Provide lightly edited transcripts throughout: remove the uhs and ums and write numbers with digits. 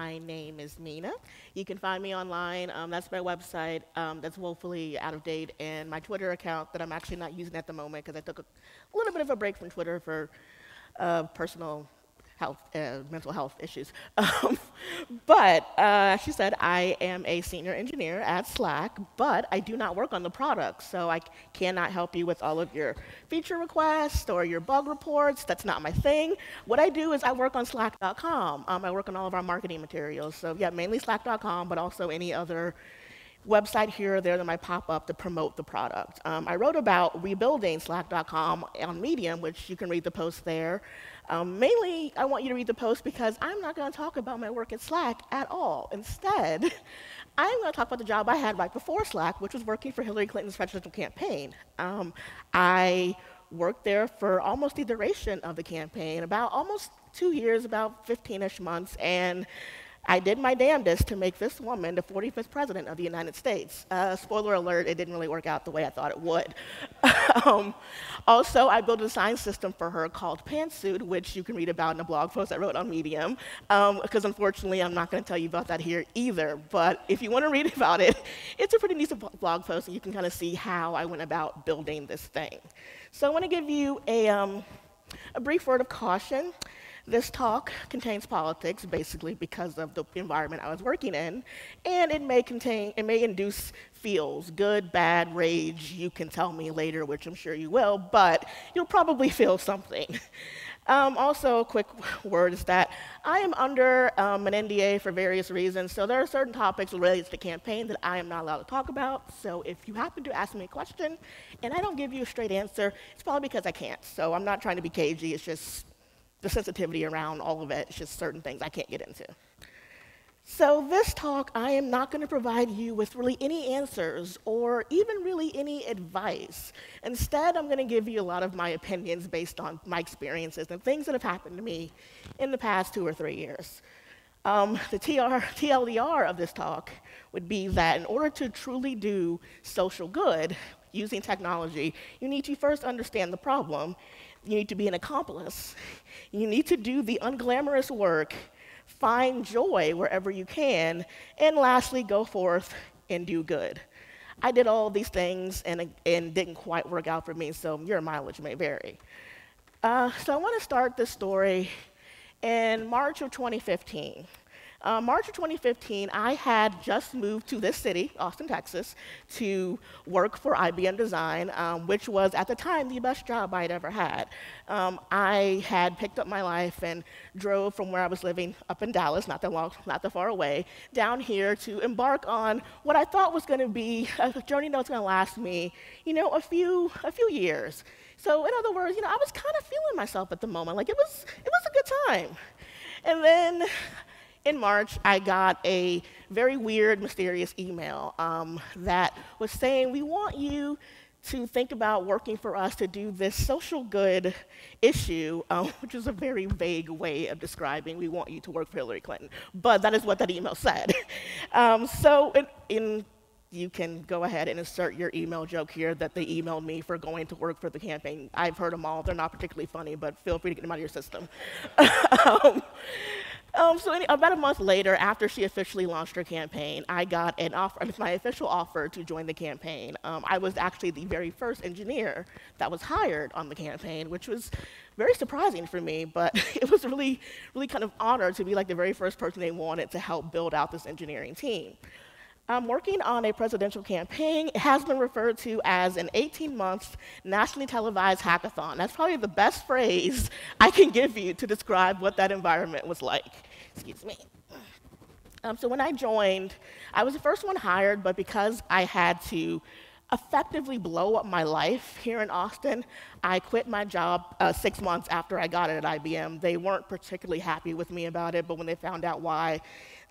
My name is Mina. You can find me online. That's my website. That's woefully out of date, and my Twitter account that I'm actually not using at the moment because I took a little bit of a break from Twitter for personal health, mental health issues. As she said, I am a senior engineer at Slack, but I do not work on the product, so I cannot help you with all of your feature requests or your bug reports. That's not my thing. What I do is I work on Slack.com. I work on all of our marketing materials, so yeah, mainly Slack.com, but also any other website here or there that might pop up to promote the product. I wrote about rebuilding Slack.com on Medium, which you can read the post there. Mainly, I want you to read the post because I'm not going to talk about my work at Slack at all. Instead, I'm going to talk about the job I had right before Slack, which was working for Hillary Clinton's presidential campaign. I worked there for almost the duration of the campaign, about almost 2 years, about 15-ish months, and I did my damnedest to make this woman the 45th president of the United States. Spoiler alert, it didn't really work out the way I thought it would. Also, I built a design system for her called Pantsuit, which you can read about in a blog post I wrote on Medium, because unfortunately, I'm not going to tell you about that here either. But if you want to read about it, it's a pretty decent blog post, and you can kind of see how I went about building this thing. So I want to give you a brief word of caution. This talk contains politics, basically because of the environment I was working in, and it may induce feels, good, bad, rage. You can tell me later, which I'm sure you will, but you'll probably feel something. Also, a quick word is that I am under an NDA for various reasons, so there are certain topics related to the campaign that I am not allowed to talk about. So if you happen to ask me a question and I don't give you a straight answer, it's probably because I can't. So I'm not trying to be cagey, it's just the sensitivity around all of it. It's just certain things I can't get into. So this talk, I am not going to provide you with really any answers or even really any advice. Instead, I'm going to give you a lot of my opinions based on my experiences and things that have happened to me in the past 2 or 3 years. The TLDR of this talk would be that in order to truly do social good using technology, you need to first understand the problem. You need to be an accomplice. You need to do the unglamorous work, find joy wherever you can, and lastly, go forth and do good. I did all these things and didn't quite work out for me, so your mileage may vary. So I want to start this story in March of 2015. March of 2015, I had just moved to this city, Austin, Texas, to work for IBM Design, which was, at the time, the best job I'd ever had. I had picked up my life and drove from where I was living up in Dallas, not that far away, down here to embark on what I thought was going to be a journey that was going to last me, a few years. So in other words, I was kind of feeling myself at the moment, like it was a good time. And then in March, I got a very weird, mysterious email that was saying, we want you to think about working for us to do this social good issue, which is a very vague way of describing we want you to work for Hillary Clinton. But that is what that email said. You can go ahead and insert your email joke here that they emailed me for going to work for the campaign. I've heard them all. They're not particularly funny, but feel free to get them out of your system. About a month later, after she officially launched her campaign, I got my official offer to join the campaign. I was actually the very first engineer that was hired on the campaign, which was very surprising for me, but it was really, really kind of honored to be like the very first person they wanted to help build out this engineering team. Working on a presidential campaign has been referred to as an 18-month nationally televised hackathon. That's probably the best phrase I can give you to describe what that environment was like. Excuse me. So when I joined, I was the first one hired, but because I had to effectively blow up my life here in Austin, I quit my job 6 months after I got it at IBM. They weren't particularly happy with me about it, but when they found out why,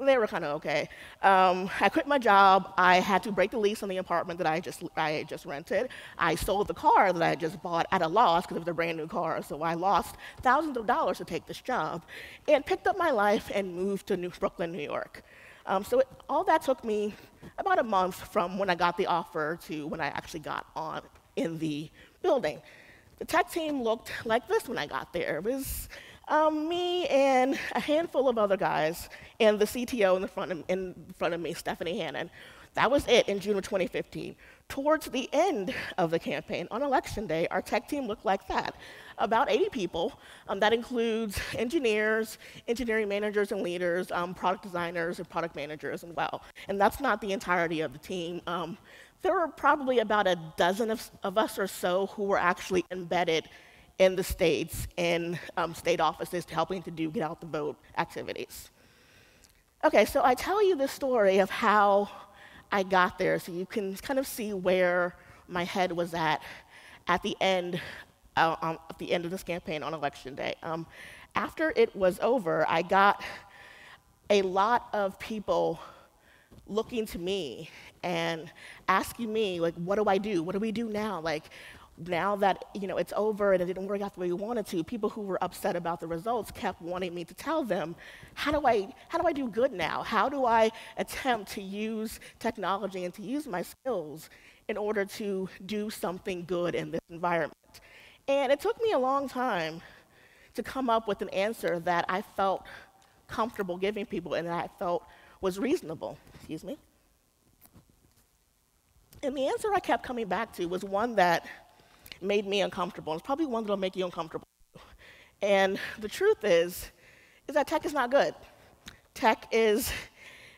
they were kind of okay. I quit my job. I had to break the lease on the apartment that I had just rented. I sold the car that I had just bought at a loss because it was a brand new car, so I lost thousands of dollars to take this job, and picked up my life and moved to Brooklyn, New York. All that took me about a month from when I got the offer to when I actually got on in the building. The tech team looked like this when I got there. It was Me and a handful of other guys, and the CTO in front of me, Stephanie Hannon. That was it in June of 2015. Towards the end of the campaign, on election day, our tech team looked like that. About 80 people. That includes engineers, engineering managers and leaders, product designers, and product managers as well. And that's not the entirety of the team. There were probably about a dozen of us or so who were actually embedded in the states, in state offices, helping to do get out the vote activities. Okay, so I tell you this story of how I got there, so you can kind of see where my head was at the end of this campaign on election day. After it was over, I got a lot of people looking to me and asking me, like, what do I do? What do we do now? Like, now that it's over and it didn't work out the way we wanted to, people who were upset about the results kept wanting me to tell them, how do I do good now? How do I attempt to use technology and to use my skills in order to do something good in this environment? And it took me a long time to come up with an answer that I felt comfortable giving people and that I felt was reasonable. Excuse me. And the answer I kept coming back to was one that made me uncomfortable. It's probably one that'll make you uncomfortable. And the truth is that tech is not good. Tech is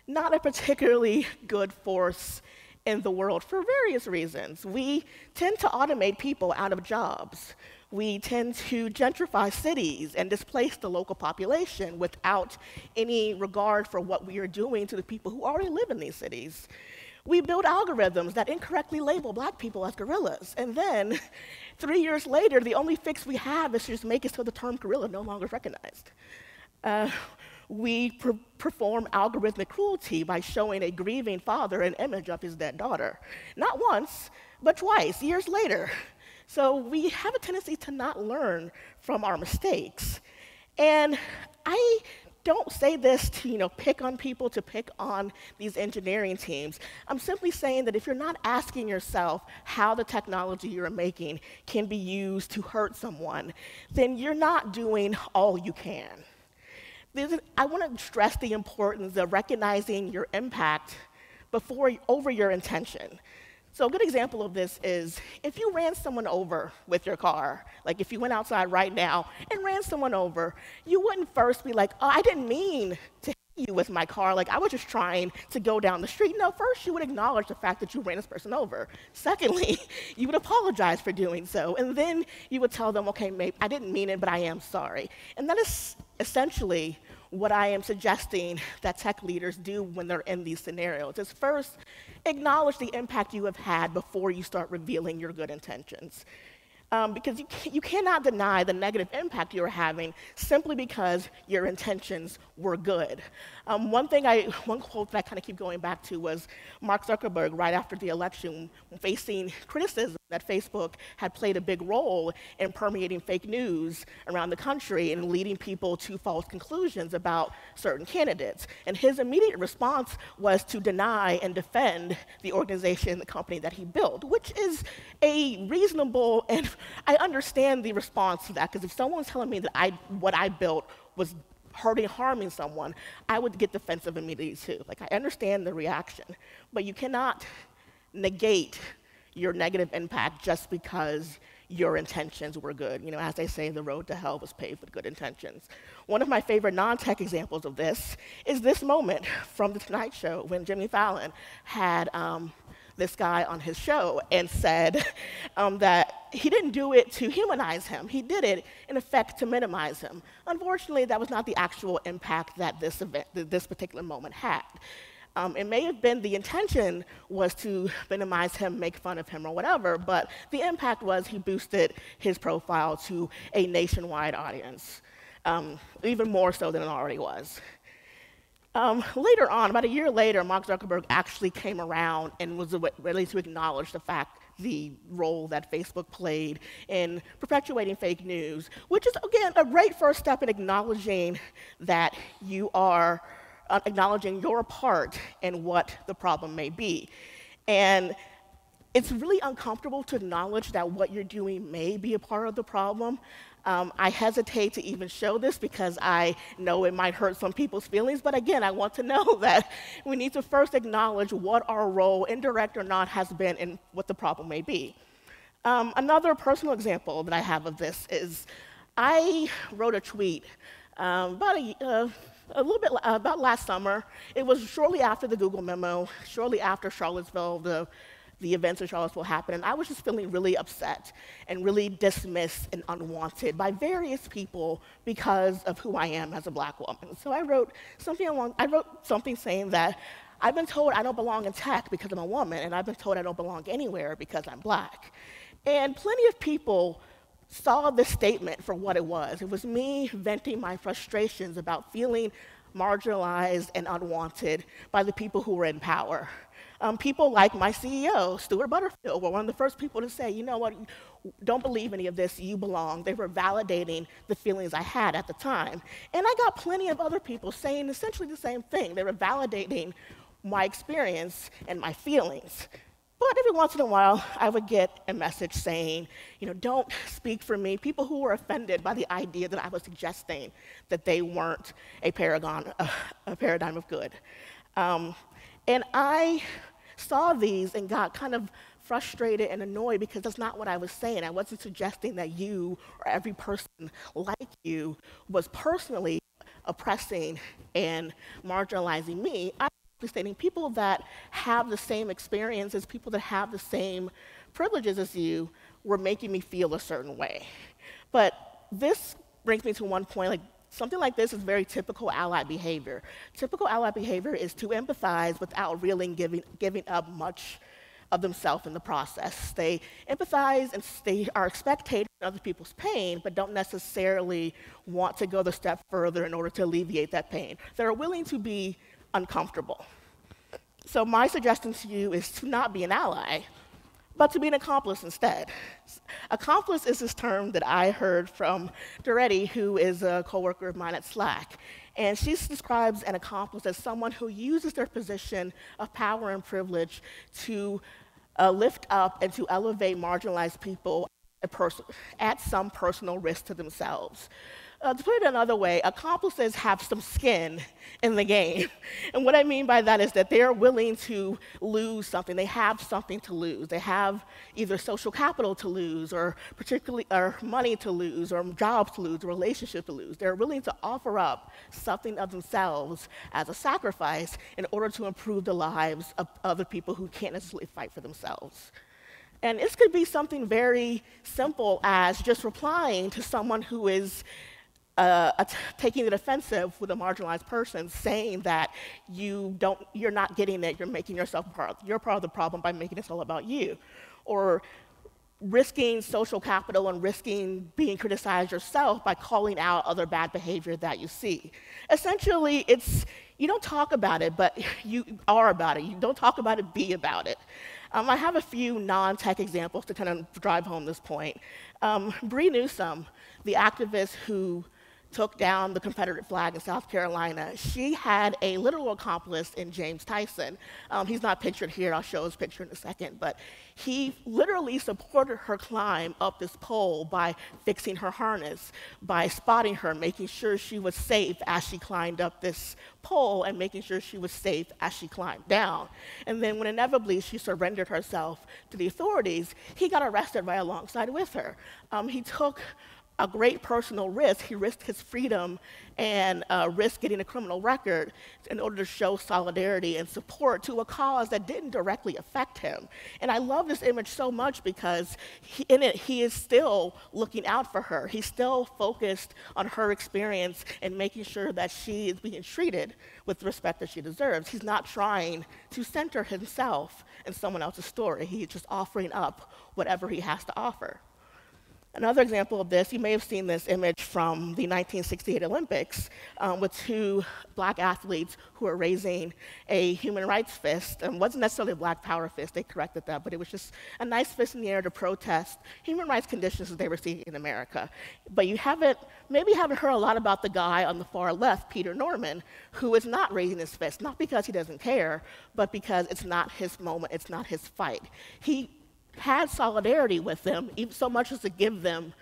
not a particularly good force in the world for various reasons. We tend to automate people out of jobs. We tend to gentrify cities and displace the local population without any regard for what we are doing to the people who already live in these cities. We build algorithms that incorrectly label Black people as gorillas. And then, 3 years later, the only fix we have is to just make it so the term gorilla no longer is recognized. We perform algorithmic cruelty by showing a grieving father an image of his dead daughter. Not once, but twice, years later. So we have a tendency to not learn from our mistakes. And I don't say this to pick on people, to pick on these engineering teams. I'm simply saying that if you're not asking yourself how the technology you're making can be used to hurt someone, then you're not doing all you can. I want to stress the importance of recognizing your impact over your intention. So a good example of this is if you ran someone over with your car, like if you went outside right now and ran someone over, you wouldn't first be like, oh, I didn't mean to hit you with my car, like I was just trying to go down the street. No, first you would acknowledge the fact that you ran this person over. Secondly, you would apologize for doing so, and then you would tell them, okay, maybe I didn't mean it, but I am sorry. And that is essentially what I am suggesting that tech leaders do when they're in these scenarios, is first acknowledge the impact you have had before you start revealing your good intentions. Because you cannot deny the negative impact you're having simply because your intentions were good. One quote that I kind of keep going back to was Mark Zuckerberg, right after the election, facing criticism that Facebook had played a big role in permeating fake news around the country and leading people to false conclusions about certain candidates. And his immediate response was to deny and defend the organization, the company that he built, which is a reasonable, and I understand the response to that, because if someone's telling me that what I built was harming someone, I would get defensive immediately too. Like, I understand the reaction, but you cannot negate your negative impact just because your intentions were good. As they say, the road to hell was paved with good intentions. One of my favorite non-tech examples of this is this moment from The Tonight Show when Jimmy Fallon had this guy on his show and said that he didn't do it to humanize him. He did it, in effect, to minimize him. Unfortunately, that was not the actual impact that this particular moment had. It may have been the intention was to minimize him, make fun of him, or whatever, but the impact was he boosted his profile to a nationwide audience, even more so than it already was. Later on, about a year later, Mark Zuckerberg actually came around and was ready to acknowledge the role that Facebook played in perpetuating fake news, which is, again, a great first step in acknowledging that you are acknowledging your part in what the problem may be. And it's really uncomfortable to acknowledge that what you're doing may be a part of the problem. I hesitate to even show this because I know it might hurt some people's feelings, but again, I want to know that we need to first acknowledge what our role, indirect or not, has been in what the problem may be. Another personal example that I have of this is I wrote a tweet a little bit about last summer. It was shortly after the Google memo, shortly after Charlottesville, the events in Charlottesville happened, and I was just feeling really upset and really dismissed and unwanted by various people because of who I am as a Black woman. So I wrote something saying that I've been told I don't belong in tech because I'm a woman, and I've been told I don't belong anywhere because I'm Black. And plenty of people saw this statement for what it was. It was me venting my frustrations about feeling marginalized and unwanted by the people who were in power. People like my CEO, Stuart Butterfield, were one of the first people to say, you know what, don't believe any of this, you belong. They were validating the feelings I had at the time. And I got plenty of other people saying essentially the same thing. They were validating my experience and my feelings. But every once in a while, I would get a message saying, don't speak for me. People who were offended by the idea that I was suggesting that they weren't a paradigm of good. And I saw these and got kind of frustrated and annoyed because that's not what I was saying. I wasn't suggesting that you or every person like you was personally oppressing and marginalizing me. I was stating people that have the same experiences, people that have the same privileges as you were making me feel a certain way. But this brings me to one point, something like this is very typical ally behavior. Typical ally behavior is to empathize without really giving up much of themselves in the process. They empathize and they are spectators of other people's pain, but don't necessarily want to go the step further in order to alleviate that pain. They're willing to be uncomfortable. So my suggestion to you is to not be an ally, but to be an accomplice instead. Accomplice is this term that I heard from Doretti, who is a coworker of mine at Slack. And she describes an accomplice as someone who uses their position of power and privilege to lift up and to elevate marginalized people at some personal risk to themselves. To put it another way, accomplices have some skin in the game. And what I mean by that is that they are willing to lose something. They have something to lose. They have either social capital to lose, or money to lose, or jobs to lose, or relationship to lose. They're willing to offer up something of themselves as a sacrifice in order to improve the lives of other people who can't necessarily fight for themselves. And this could be something very simple as just replying to someone who is taking the defensive with a marginalized person, saying that you're not getting it, you're making yourself you're part of the problem by making this all about you. Or risking social capital and risking being criticized yourself by calling out other bad behavior that you see. Essentially, you don't talk about it, but you are about it. You don't talk about it, be about it. I have a few non-tech examples to kind of drive home this point. Bree Newsome, the activist who took down the Confederate flag in South Carolina, she had a literal accomplice in James Tyson. He's not pictured here, I'll show his picture in a second, but he literally supported her climb up this pole by fixing her harness, by spotting her, making sure she was safe as she climbed up this pole, and making sure she was safe as she climbed down. And then when inevitably she surrendered herself to the authorities, he got arrested right alongside with her. He took a great personal risk. He risked his freedom and risked getting a criminal record in order to show solidarity and support to a cause that didn't directly affect him. And I love this image so much because in it, he is still looking out for her. He's still focused on her experience and making sure that she is being treated with the respect that she deserves. He's not trying to center himself in someone else's story. He's just offering up whatever he has to offer. Another example of this, you may have seen this image from the 1968 Olympics with two Black athletes who were raising a human rights fist. It wasn't necessarily a Black power fist, they corrected that, but it was just a nice fist in the air to protest human rights conditions that they were seeing in America. But maybe haven't heard a lot about the guy on the far left, Peter Norman, who is not raising his fist, not because he doesn't care, but because it's not his moment, it's not his fight. He had solidarity with them, even so much as to give them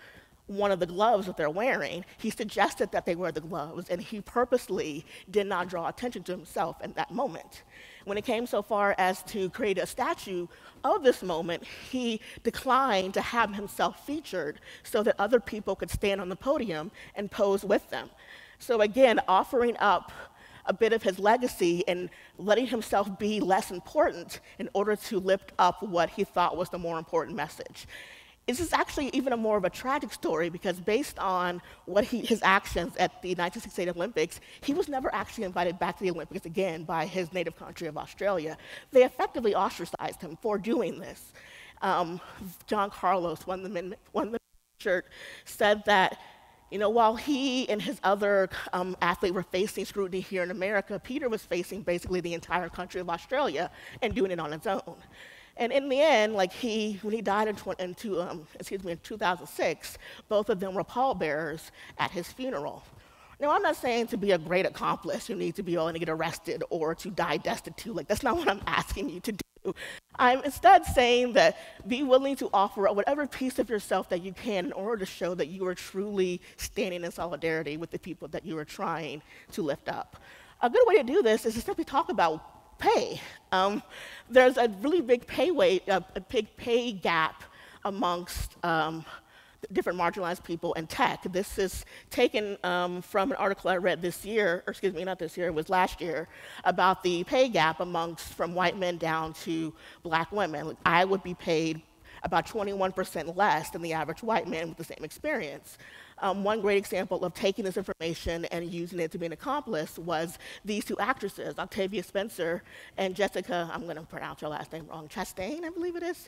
one of the gloves that they're wearing. He suggested that they wear the gloves, and he purposely did not draw attention to himself in that moment. When it came so far as to create a statue of this moment, he declined to have himself featured so that other people could stand on the podium and pose with them. So again, offering up a bit of his legacy and letting himself be less important in order to lift up what he thought was the more important message. This is actually even a more of a tragic story because based on his actions at the 1968 Olympics, he was never actually invited back to the Olympics again by his native country of Australia. They effectively ostracized him for doing this. John Carlos, one of the shirt, said that while he and his other athlete were facing scrutiny here in America, Peter was facing basically the entire country of Australia and doing it on his own. And in the end, when he died in 2006, both of them were pallbearers at his funeral. Now, I'm not saying to be a great accomplice, you need to be willing to get arrested or to die destitute. That's not what I'm asking you to do. I'm instead saying that be willing to offer whatever piece of yourself that you can in order to show that you are truly standing in solidarity with the people that you are trying to lift up. A good way to do this is to simply talk about pay. There's a really big pay gap amongst different marginalized people in tech. This is taken from an article I read this year, or excuse me, not this year, it was last year, about the pay gap from white men down to black women. I would be paid about 21% less than the average white man with the same experience. One great example of taking this information and using it to be an accomplice was these two actresses, Octavia Spencer and Jessica, I'm going to pronounce her last name wrong, Chastain, I believe it is.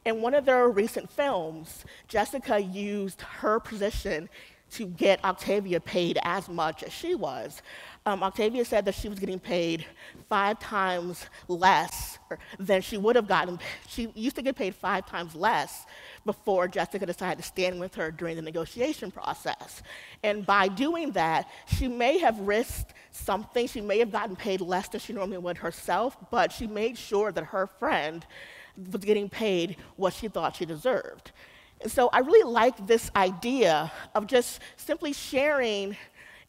In one of their recent films, Jessica used her position to get Octavia paid as much as she was. Octavia said that she was getting paid 5 times less than she would have gotten. She used to get paid 5 times less before Jessica decided to stand with her during the negotiation process. And by doing that, she may have risked something. She may have gotten paid less than she normally would herself, but she made sure that her friend was getting paid what she thought she deserved. And so I really like this idea of just simply sharing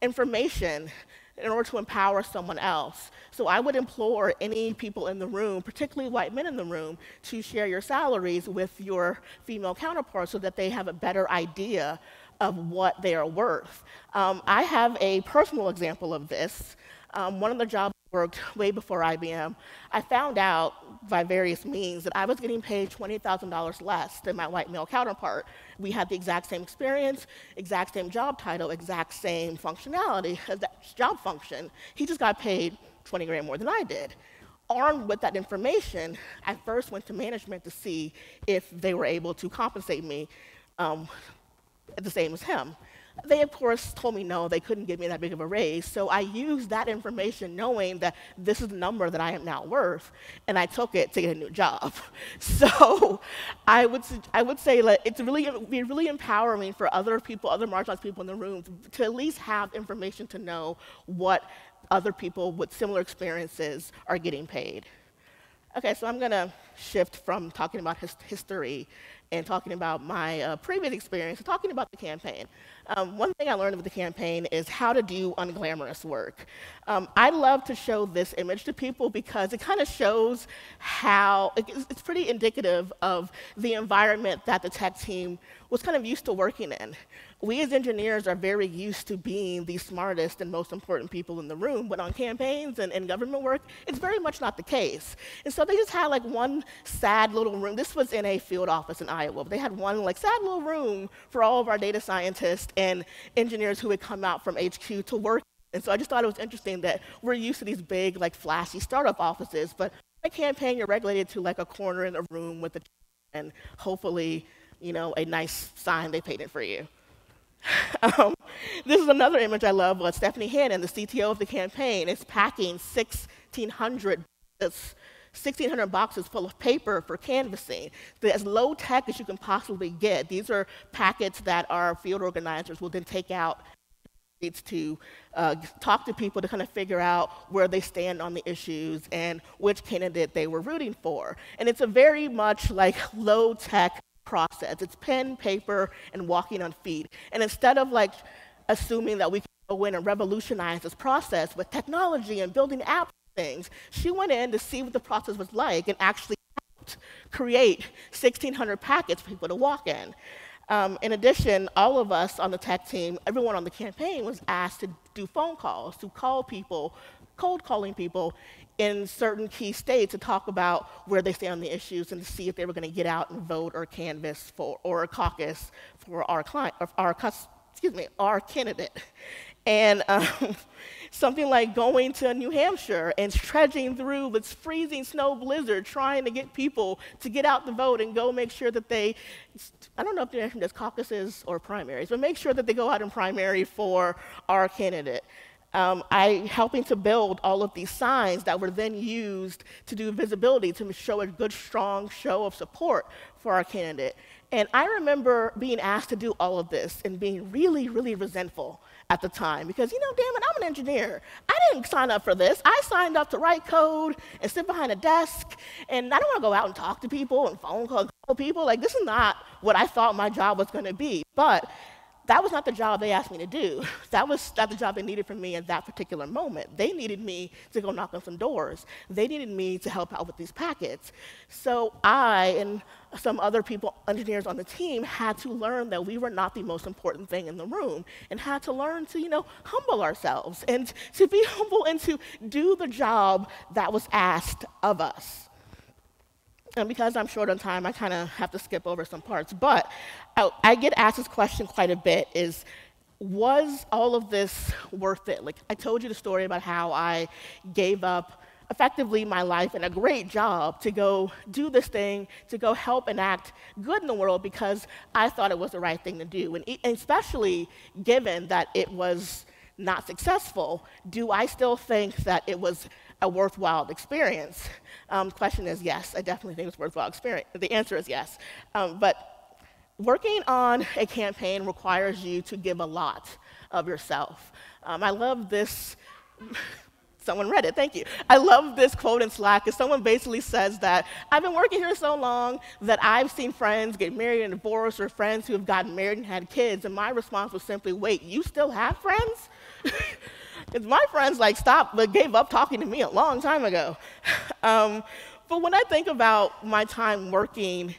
information in order to empower someone else. So I would implore any people in the room, particularly white men in the room, to share your salaries with your female counterparts so that they have a better idea of what they are worth. I have a personal example of this. One of the jobs I worked way before IBM, I found out by various means that I was getting paid $20,000 less than my white male counterpart. We had the exact same experience, exact same job title, exact same functionality, job function. He just got paid 20 grand more than I did. Armed with that information, I first went to management to see if they were able to compensate me the same as him. They, of course, told me no, they couldn't give me that big of a raise, so I used that information knowing that this is the number that I am now worth, and I took it to get a new job. So I would say that it'd be really empowering for other people, other marginalized people in the room, to at least have information to know what other people with similar experiences are getting paid. Okay, so I'm going to shift from talking about history and talking about my previous experience to talking about the campaign. One thing I learned with the campaign is how to do unglamorous work. I love to show this image to people because it kind of shows how, it's pretty indicative of the environment that the tech team was kind of used to working in. We as engineers are very used to being the smartest and most important people in the room, but on campaigns and government work, it's very much not the case. And so they just had like one sad little room. This was in a field office in Iowa. They had one like sad little room for all of our data scientists and engineers who had come out from HQ to work. And so I just thought it was interesting that we're used to these big, like flashy startup offices, but a campaign, you're regulated to like a corner in a room with a and hopefully, a nice sign they painted for you. This is another image I love of Stephanie Hannon, the CTO of the campaign, is packing 1,600 boxes full of paper for canvassing. They're as low tech as you can possibly get. These are packets that our field organizers will then take out to talk to people to kind of figure out where they stand on the issues and which candidate they were rooting for. And it's a very much like low-tech process. It's pen, paper, and walking on feet. And instead of like assuming that we can go in and revolutionize this process with technology and building apps and things, she went in to see what the process was like and actually helped create 1,600 packets for people to walk in. In addition, all of us on the tech team, everyone on the campaign was asked to do phone calls, to call people, cold calling people in certain key states to talk about where they stand on the issues and to see if they were going to get out and vote or canvass for or caucus for our client, or our candidate. And something like going to New Hampshire and trudging through this freezing snow blizzard, trying to get people to get out the vote and go make sure that they, I don't know if they're does caucuses or primaries, but make sure that they go out in primary for our candidate. I helping to build all of these signs that were then used to do visibility to show a good, strong show of support for our candidate. And I remember being asked to do all of this and being really, really resentful at the time because, damn it, I'm an engineer. I didn't sign up for this. I signed up to write code and sit behind a desk, and I don't want to go out and talk to people and phone call people. Like, this is not what I thought my job was going to be. But that was not the job they asked me to do. That was not the job they needed from me at that particular moment. They needed me to go knock on some doors. They needed me to help out with these packets. So I and some other people, engineers on the team, had to learn that we were not the most important thing in the room and had to learn to, humble ourselves and to be humble and to do the job that was asked of us. And because I'm short on time, I kind of have to skip over some parts. But I get asked this question quite a bit is, was all of this worth it? Like, I told you the story about how I gave up effectively my life and a great job to go do this thing, to go help enact good in the world because I thought it was the right thing to do. And especially given that it was not successful, do I still think that it was a worthwhile experience? The question is yes, I definitely think it's a worthwhile experience. The answer is yes. But working on a campaign requires you to give a lot of yourself. I love this. Someone read it, thank you. I love this quote in Slack, because someone basically says that I've been working here so long that I've seen friends get married and divorced, or friends who have gotten married and had kids, and my response was simply, wait, you still have friends? Because my friends stopped, but gave up talking to me a long time ago. But when I think about my time working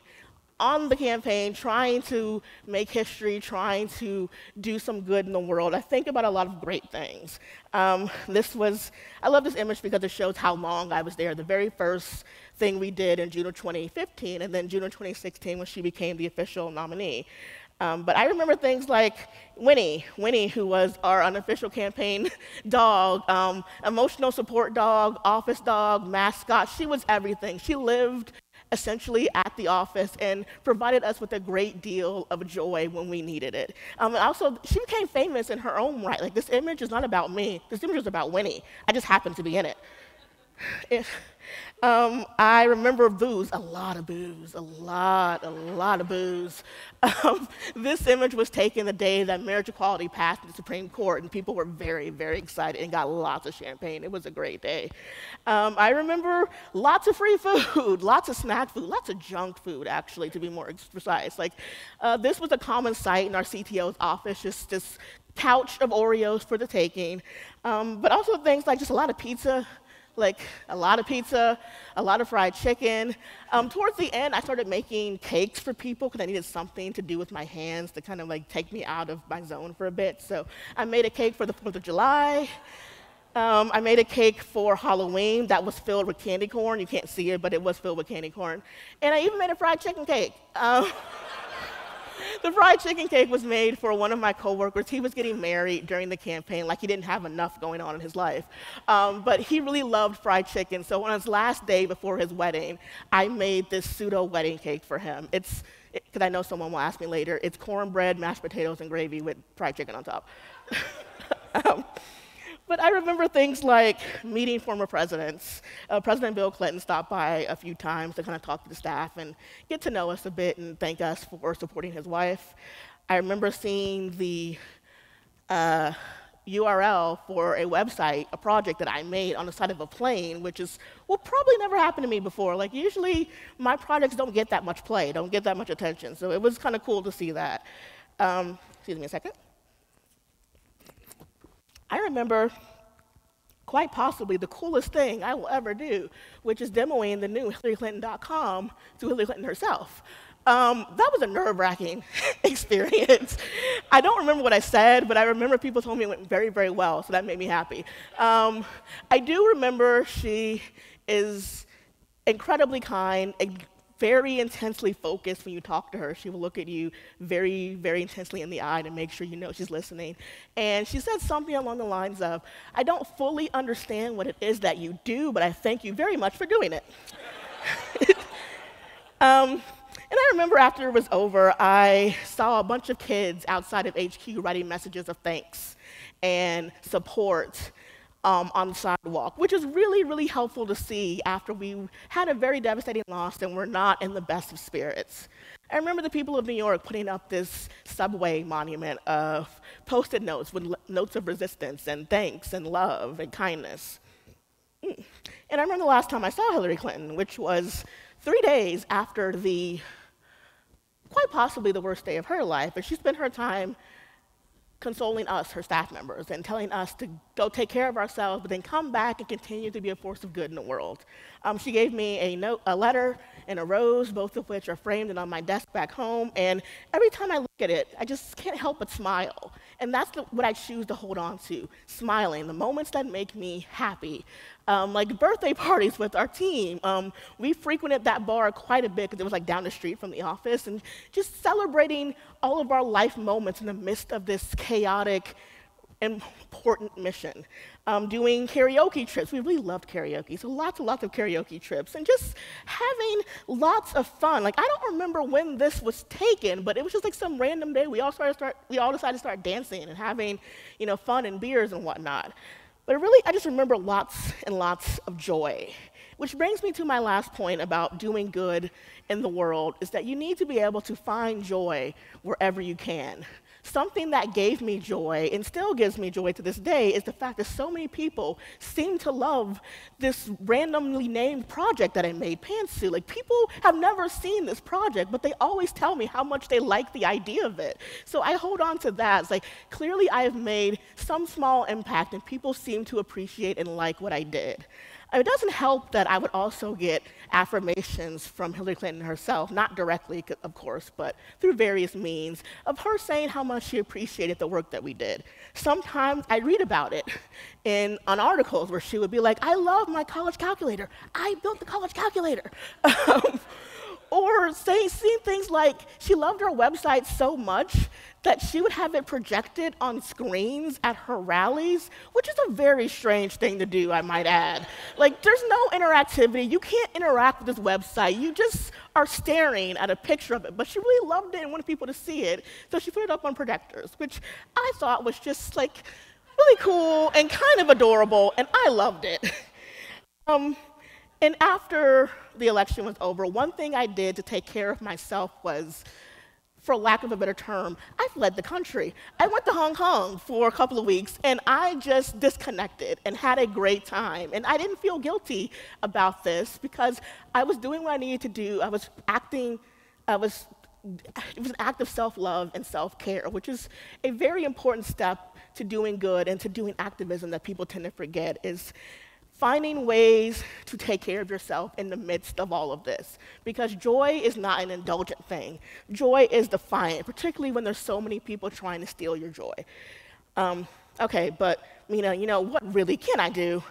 on the campaign, trying to make history, trying to do some good in the world, I think about a lot of great things. I love this image because it shows how long I was there. The very first thing we did in June of 2015, and then June of 2016 when she became the official nominee. But I remember things like Winnie, who was our unofficial campaign dog, emotional support dog, office dog, mascot. She was everything. She lived essentially at the office and provided us with a great deal of joy when we needed it. And also, she became famous in her own right. This image is not about me. This image is about Winnie. I just happened to be in it. I remember booze, a lot of booze. This image was taken the day that marriage equality passed in the Supreme Court, and people were very, very excited and got lots of champagne. It was a great day. I remember lots of free food, lots of snack food, lots of junk food, actually, to be more precise. This was a common sight in our CTO's office, just this couch of Oreos for the taking, but also things like just a lot of pizza, a lot of fried chicken. Towards the end, I started making cakes for people because I needed something to do with my hands to kind of take me out of my zone for a bit. So I made a cake for the 4th of July. I made a cake for Halloween that was filled with candy corn. You can't see it, but it was filled with candy corn. And I even made a fried chicken cake. The fried chicken cake was made for one of my coworkers. He was getting married during the campaign, he didn't have enough going on in his life. But he really loved fried chicken, so on his last day before his wedding, I made this pseudo-wedding cake for him. Because I know someone will ask me later, it's cornbread, mashed potatoes, and gravy with fried chicken on top. But I remember things like meeting former presidents. President Bill Clinton stopped by a few times to kind of talk to the staff and get to know us a bit and thank us for supporting his wife. I remember seeing the URL for a website, a project that I made on the side of a plane, which is will probably never happen to me before. Like usually my projects don't get that much play, don't get that much attention. So it was kind of cool to see that. Excuse me a second. I remember quite possibly the coolest thing I will ever do, which is demoing the new HillaryClinton.com to Hillary Clinton herself. That was a nerve-wracking experience. I don't remember what I said, but I remember people told me it went very, very well, so that made me happy. I do remember she is incredibly kind, very intensely focused when you talk to her. She will look at you very, very intensely in the eye to make sure you know she's listening. And she said something along the lines of, I don't fully understand what it is that you do, but I thank you very much for doing it. And I remember after it was over, I saw a bunch of kids outside of HQ writing messages of thanks and support on the sidewalk, which is really, really helpful to see after we had a very devastating loss and we're not in the best of spirits. I remember the people of New York putting up this subway monument of Post-it notes with notes of resistance and thanks and love and kindness. And I remember the last time I saw Hillary Clinton, which was 3 days after the quite possibly the worst day of her life, but she spent her time consoling us, her staff members, and telling us to go take care of ourselves, but then come back and continue to be a force of good in the world. She gave me a letter and a rose, both of which are framed and on my desk back home, and every time I look at it, I just can't help but smile. And that's what I choose to hold on to, smiling, the moments that make me happy. Like birthday parties with our team. We frequented that bar quite a bit because it was like down the street from the office, and just celebrating all of our life moments in the midst of this chaotic, important mission. Doing karaoke trips. We really loved karaoke, so lots and lots of karaoke trips, and just having lots of fun. Like, I don't remember when this was taken, but it was just like some random day we all decided to start dancing and having, fun and beers and whatnot. But really, I just remember lots and lots of joy. Which brings me to my last point about doing good in the world, is that you need to be able to find joy wherever you can. Something that gave me joy, and still gives me joy to this day, is the fact that so many people seem to love this randomly named project that I made, Pantsuit. Like, people have never seen this project, but they always tell me how much they like the idea of it. So I hold on to that. It's like, clearly I have made some small impact, and people seem to appreciate and like what I did. It doesn't help that I would also get affirmations from Hillary Clinton herself, not directly, of course, but through various means, of her saying how much she appreciated the work that we did. Sometimes I read about it on articles where she would be like, I love my college calculator. I built the college calculator. Or seeing things like she loved her website so much that she would have it projected on screens at her rallies, which is a very strange thing to do, I might add. Like, there's no interactivity. You can't interact with this website. You just are staring at a picture of it. But she really loved it and wanted people to see it, so she put it up on projectors, which I thought was just, like, really cool and kind of adorable, and I loved it. And after the election was over, one thing I did to take care of myself was, for lack of a better term, I fled the country. I went to Hong Kong for a couple of weeks, and I just disconnected and had a great time. And I didn't feel guilty about this because I was doing what I needed to do. It was an act of self-love and self-care, which is a very important step to doing good and to doing activism that people tend to forget, is finding ways to take care of yourself in the midst of all of this. Because joy is not an indulgent thing. Joy is defiant, particularly when there's so many people trying to steal your joy. Okay, but Mina, what really can I do?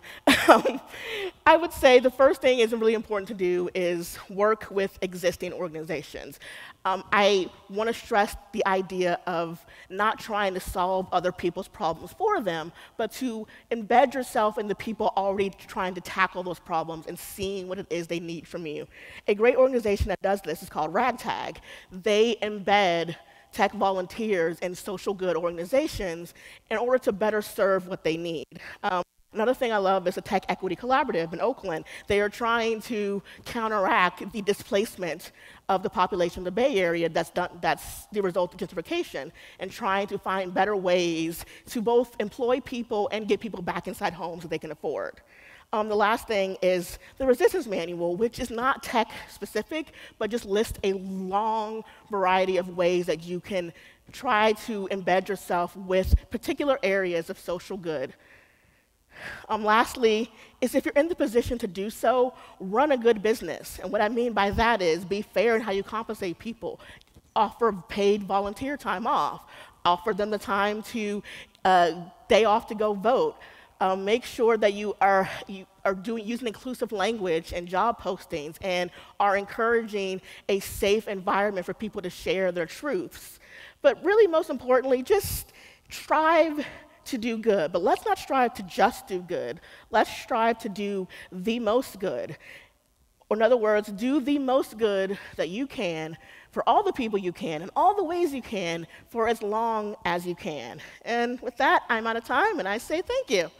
I would say the first thing is really important to do is work with existing organizations. I want to stress the idea of not trying to solve other people's problems for them, but to embed yourself in the people already trying to tackle those problems and seeing what it is they need from you. A great organization that does this is called Ragtag. They embed tech volunteers and social good organizations in order to better serve what they need. Another thing I love is the Tech Equity Collaborative in Oakland. They are trying to counteract the displacement of the population of the Bay Area that's the result of gentrification, and trying to find better ways to both employ people and get people back inside homes that they can afford. The last thing is the resistance manual, which is not tech specific, but just lists a long variety of ways that you can try to embed yourself with particular areas of social good. Lastly, is if you're in the position to do so, run a good business. And what I mean by that is be fair in how you compensate people. Offer paid volunteer time off. Offer them the time to day off to go vote. Make sure that you are using inclusive language in job postings and are encouraging a safe environment for people to share their truths. But really, most importantly, just strive to do good. But let's not strive to just do good. Let's strive to do the most good. Or in other words, do the most good that you can for all the people you can in all the ways you can for as long as you can. And with that, I'm out of time, and I say thank you.